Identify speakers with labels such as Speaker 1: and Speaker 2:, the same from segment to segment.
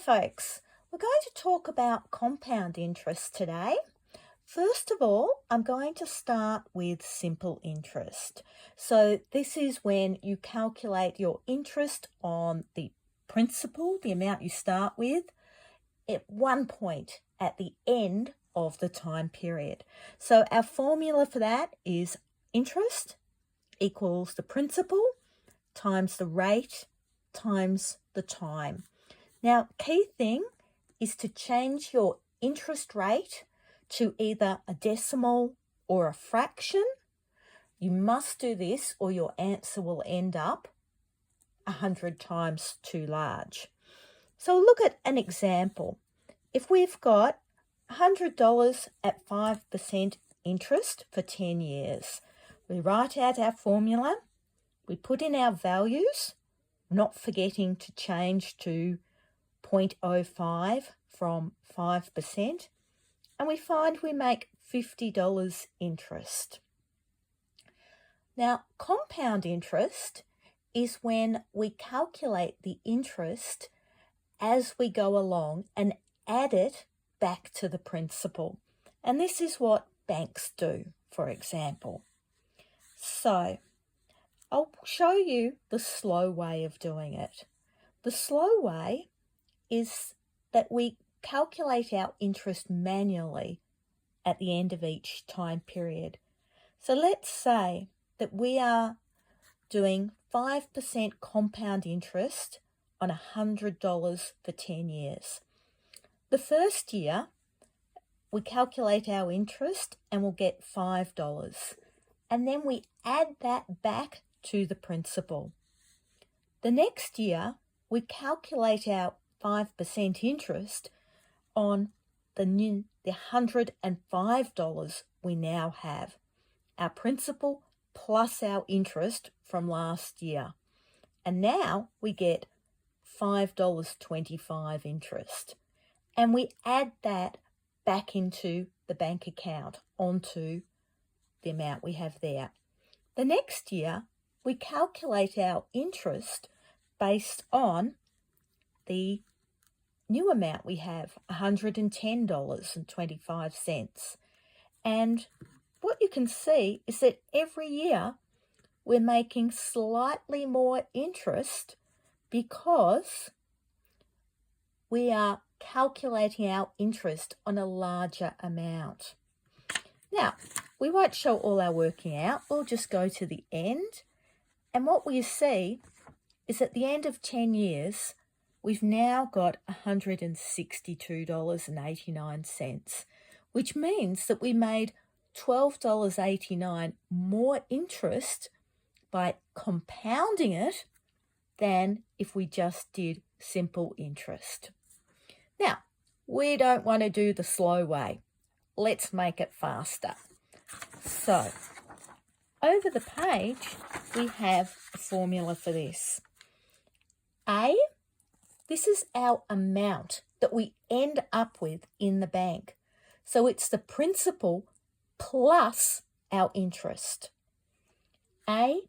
Speaker 1: folks, we're going to talk about compound interest today. First of all, I'm going to start with simple interest. So this is when you calculate your interest on the principal, the amount you start with, at one point at the end of the time period. So our formula for that is interest equals the principal times the rate times the time. Now, key thing is to change your interest rate to either a decimal or a fraction. You must do this or your answer will end up 100 times too large. So look at an example. If we've got $100 at 5% interest for 10 years, we write out our formula, we put in our values, not forgetting to change to 0.05 from 5%, and we find we make $50 interest. Now, compound interest is when we calculate the interest as we go along and add it back to the principal. And this is what banks do, for example. So, I'll show you the slow way of doing it. The slow way is that we calculate our interest manually at the end of each time period. So let's say that we are doing 5% compound interest on $100 for 10 years. The first year, we calculate our interest and we'll get $5. And then we add that back to the principal. The next year, we calculate our 5% interest on the $105 we now have, our principal plus our interest from last year. And now we get $5.25 interest. And we add that back into the bank account onto the amount we have there. The next year, we calculate our interest based on the new amount we have, $110.25. And what you can see is that every year we're making slightly more interest because we are calculating our interest on a larger amount. Now, we won't show all our working out. We'll just go to the end. And what we see is at the end of 10 years, we've now got $162.89, which means that we made $12.89 more interest by compounding it than if we just did simple interest. Now, we don't want to do the slow way. Let's make it faster. So, over the page, we have a formula for this. This is our amount that we end up with in the bank. So it's the principal plus our interest. A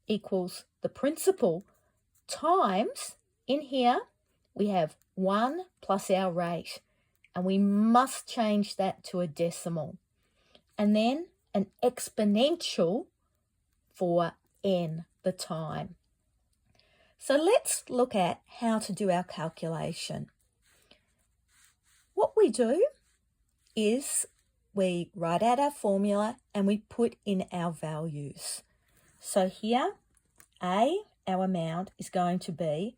Speaker 1: equals the principal times, in here, we have 1 plus our rate. And we must change that to a decimal. And then an exponential for n, the time. So let's look at how to do our calculation. What we do is we write out our formula and we put in our values. So here, A, our amount, is going to be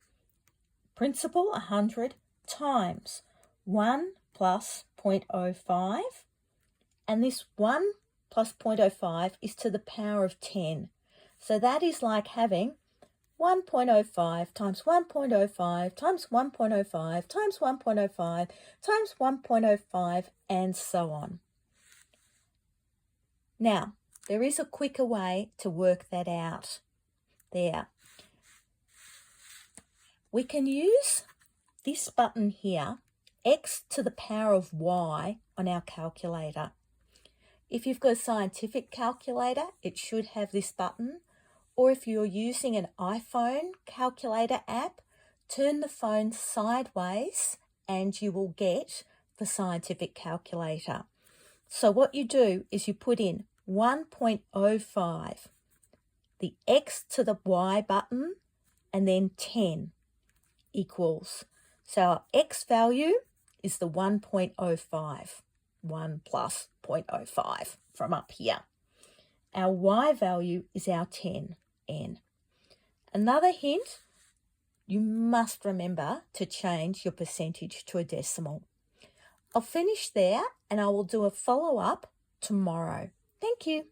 Speaker 1: principal 100 times 1 plus 0.05, and this 1 plus 0.05 is to the power of 10. So that is like having 1.05 times 1.05 times 1.05 times 1.05 times 1.05 and so on. Now, there is a quicker way to work that out there. We can use this button here, x to the power of y, on our calculator. If you've got a scientific calculator, it should have this button. Or if you're using an iPhone calculator app, turn the phone sideways and you will get the scientific calculator. So what you do is you put in 1.05, the X to the Y button, and then 10 equals. So our X value is the 1.05, 1 plus 0.05 from up here. Our Y value is our 10n. Another hint, you must remember to change your percentage to a decimal. I'll finish there and I will do a follow-up tomorrow. Thank you.